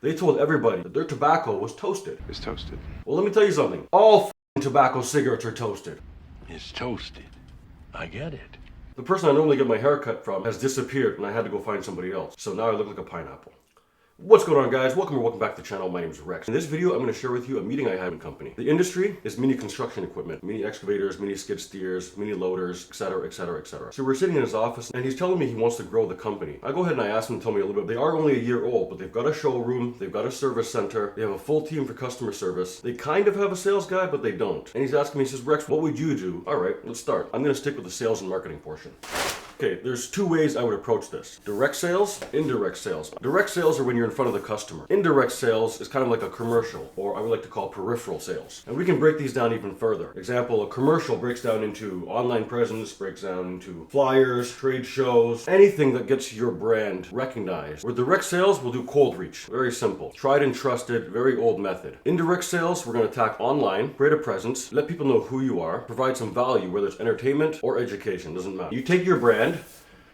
They told everybody that their tobacco was toasted. It's toasted. Well, let me tell you something. All tobacco cigarettes are toasted. It's toasted. I get it. The person I normally get my hair cut from has disappeared and I had to go find somebody else. So now I look like a pineapple. What's going on, guys? Welcome back to the channel. My name is Rex. In this video, I'm going to share with you a meeting I had in company. The industry is mini construction equipment, mini excavators, mini skid steers, mini loaders, etc., etc., etc. So we're sitting in his office and he's telling me he wants to grow the company. I go ahead and I ask him to tell me a little bit. They are only a year old, but they've got a showroom, they've got a service center, they have a full team for customer service. They kind of have a sales guy, but they don't. And he's asking me, he says, Rex, what would you do? All right, let's start. I'm going to stick with the sales and marketing portion. Okay, there's two ways I would approach this. Direct sales, indirect sales. Direct sales are when you're in front of the customer. Indirect sales is kind of like a commercial, or I would like to call peripheral sales. And we can break these down even further. Example, a commercial breaks down into online presence, breaks down into flyers, trade shows, anything that gets your brand recognized. Where direct sales, we'll do cold reach. Very simple. Tried and trusted, very old method. Indirect sales, we're going to attack online, create a presence, let people know who you are, provide some value, whether it's entertainment or education, doesn't matter. You take your brand.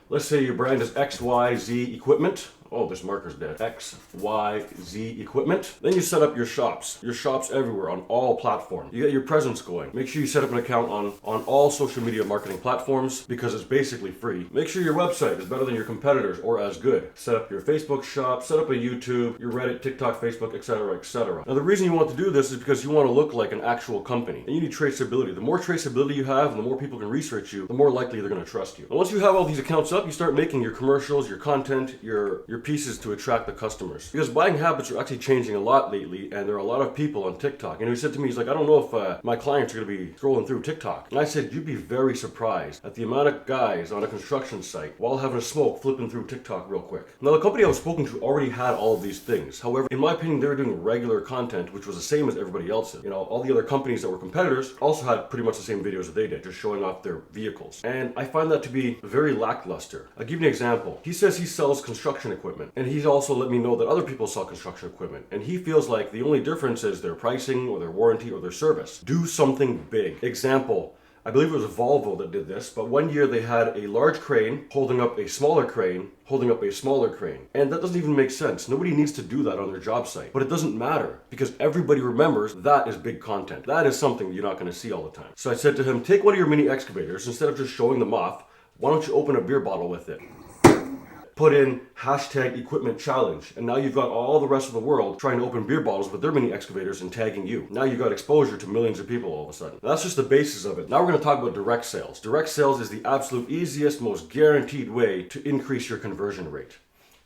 Let's say your brand is XYZ Equipment. Oh, this marker's dead. XYZ Equipment. Then you set up your shops. Your shops everywhere on all platforms. You get your presence going. Make sure you set up an account on all social media marketing platforms because it's basically free. Make sure your website is better than your competitors or as good. Set up your Facebook shop, set up a YouTube, your Reddit, TikTok, Facebook, etc., etc. Now the reason you want to do this is because you want to look like an actual company. And you need traceability. The more traceability you have and the more people can research you, the more likely they're going to trust you. And once you have all these accounts up, you start making your commercials, your content, your pieces to attract the customers. Because buying habits are actually changing a lot lately, and there are a lot of people on TikTok. And he said to me, he's like, I don't know if my clients are going to be scrolling through TikTok. And I said, you'd be very surprised at the amount of guys on a construction site while having a smoke flipping through TikTok real quick. Now, the company I was spoken to already had all of these things. However, in my opinion, they were doing regular content, which was the same as everybody else's. You know, all the other companies that were competitors also had pretty much the same videos that they did, just showing off their vehicles. And I find that to be very lackluster. I'll give you an example. He says he sells construction equipment, and he's also let me know that other people sell construction equipment, and he feels like the only difference is their pricing or their warranty or their service. Do something big. Example, I believe it was Volvo that did this, but one year they had a large crane holding up a smaller crane, holding up a smaller crane. And that doesn't even make sense. Nobody needs to do that on their job site. But it doesn't matter because everybody remembers that is big content. That is something you're not going to see all the time. So I said to him, take one of your mini excavators, instead of just showing them off, why don't you open a beer bottle with it? Put in hashtag equipment challenge, and now you've got all the rest of the world trying to open beer bottles with their mini excavators and tagging you. Now you've got exposure to millions of people all of a sudden. That's just the basis of it. Now we're going to talk about direct sales. Direct sales is the absolute easiest, most guaranteed way to increase your conversion rate.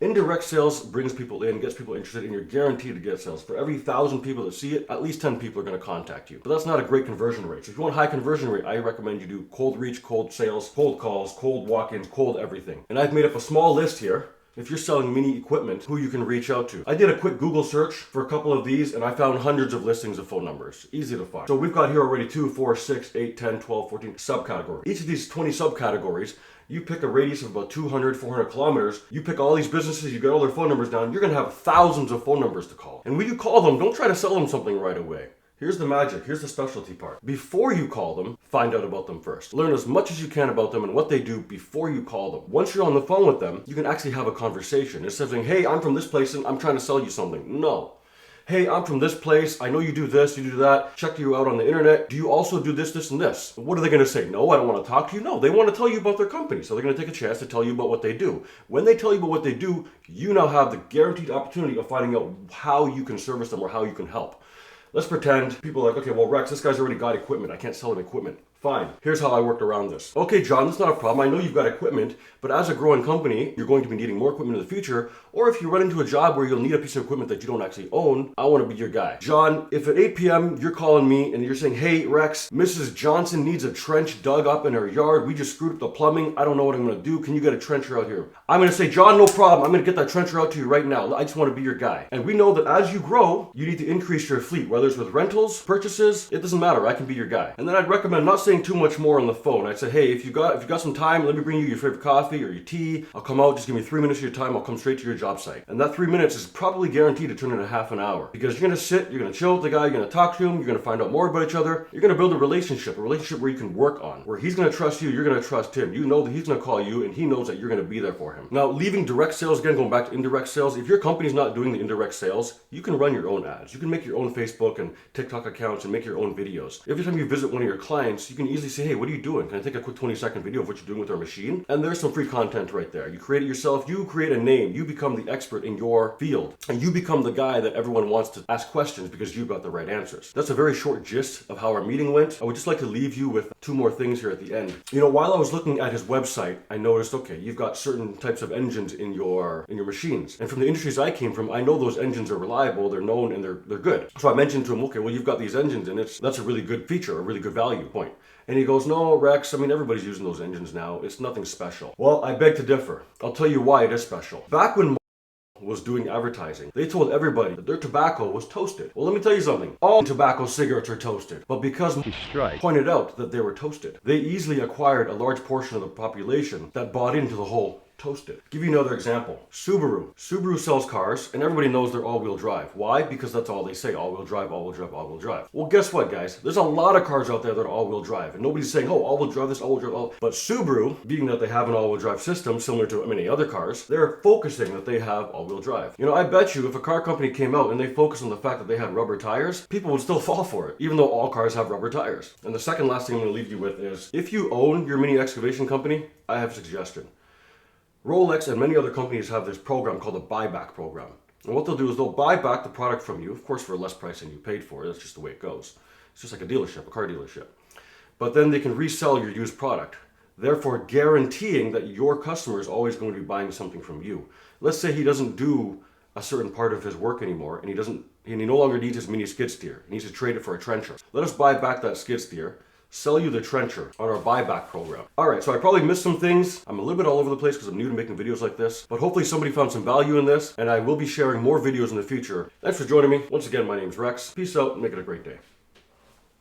Indirect sales brings people in, gets people interested, and you're guaranteed to get sales. For every 1,000 people that see it, at least 10 people are going to contact you. But that's not a great conversion rate. So if you want high conversion rate, I recommend you do cold reach, cold sales, cold calls, cold walk-ins, cold everything. And I've made up a small list here. If you're selling mini equipment, who you can reach out to. I did a quick Google search for a couple of these and I found hundreds of listings of phone numbers. Easy to find. So we've got here already 2, 4, 6, 8, 10, 12, 14 subcategories. Each of these 20 subcategories, you pick a radius of about 200, 400 kilometers. You pick all these businesses, you get all their phone numbers down. You're going to have thousands of phone numbers to call. And when you call them, don't try to sell them something right away. Here's the magic, here's the specialty part. Before you call them, find out about them first. Learn as much as you can about them and what they do before you call them. Once you're on the phone with them, you can actually have a conversation. Instead of saying, hey, I'm from this place and I'm trying to sell you something. No. Hey, I'm from this place. I know you do this, you do that. Check you out on the internet. Do you also do this, this, and this? What are they going to say? No, I don't want to talk to you. No, they want to tell you about their company. So they're going to take a chance to tell you about what they do. When they tell you about what they do, you now have the guaranteed opportunity of finding out how you can service them or how you can help. Let's pretend people are like, okay, well, Rex, this guy's already got equipment. I can't sell him equipment. Fine. Here's how I worked around this. Okay, John, that's not a problem. I know you've got equipment, but as a growing company, you're going to be needing more equipment in the future. Or if you run into a job where you'll need a piece of equipment that you don't actually own, I want to be your guy. John, if at 8 p.m. you're calling me and you're saying, hey, Rex, Mrs. Johnson needs a trench dug up in her yard. We just screwed up the plumbing. I don't know what I'm going to do. Can you get a trencher out here? I'm going to say, John, no problem. I'm going to get that trencher out to you right now. I just want to be your guy. And we know that as you grow, you need to increase your fleet, whether it's with rentals, purchases, it doesn't matter. I can be your guy. And then I'd recommend not saying saying too much more on the phone. I'd say, hey, if you got some time, let me bring you your favorite coffee or your tea. I'll come out, just give me 3 minutes of your time. I'll come straight to your job site. And that 3 minutes is probably guaranteed to turn into half an hour, because you're gonna sit, you're gonna chill with the guy, you're gonna talk to him, you're gonna find out more about each other. You're gonna build a relationship where you can work on, where he's gonna trust you, you're gonna trust him. You know that he's gonna call you, and he knows that you're gonna be there for him. Now, leaving direct sales, again, going back to indirect sales, if your company's not doing the indirect sales, you can run your own ads. You can make your own Facebook and TikTok accounts and make your own videos. Every time you visit one of your clients, you can easily say, hey, what are you doing? Can I take a quick 20-second video of what you're doing with our machine? And there's some free content right there. You create it yourself, you create a name, you become the expert in your field, and you become the guy that everyone wants to ask questions because you've got the right answers. That's a very short gist of how our meeting went. I would just like to leave you with two more things here at the end. You know, while I was looking at his website, I noticed, okay, you've got certain types of engines in your machines. And from the industries I came from, I know those engines are reliable, they're known, and they're good. So I mentioned to him, okay, well, you've got these engines, and that's a really good feature, a really good value point. And he goes, no, Rex, I mean, everybody's using those engines now. It's nothing special. Well, I beg to differ. I'll tell you why it is special. Back when was doing advertising, they told everybody that their tobacco was toasted. Well, let me tell you something. All tobacco cigarettes are toasted. But because pointed out that they were toasted, they easily acquired a large portion of the population that bought into the whole toasted. Give you another example. Subaru. Subaru sells cars, and everybody knows they're all-wheel drive. Why? Because that's all they say. All-wheel drive, all-wheel drive, all-wheel drive. Well, guess what, guys? There's a lot of cars out there that are all-wheel drive, and nobody's saying, oh, all-wheel drive this, all-wheel drive, all. But Subaru, being that they have an all-wheel drive system similar to many other cars, they're focusing that they have all-wheel drive. You know, I bet you if a car company came out and they focused on the fact that they had rubber tires, people would still fall for it, even though all cars have rubber tires. And the second last thing I'm going to leave you with is, if you own your mini excavation company, I have a suggestion. Rolex and many other companies have this program called a buyback program. And what they'll do is they'll buy back the product from you, of course for less price than you paid for it. That's just the way it goes. It's just like a dealership, a car dealership. But then they can resell your used product, therefore guaranteeing that your customer is always going to be buying something from you. Let's say he doesn't do a certain part of his work anymore, and he no longer needs his mini skid steer. He needs to trade it for a trencher. Let us buy back that skid steer, sell you the trencher on our buyback program. Alright, so I probably missed some things. I'm a little bit all over the place because I'm new to making videos like this, but hopefully somebody found some value in this, and I will be sharing more videos in the future. Thanks for joining me. Once again, my name is Rex. Peace out and make it a great day.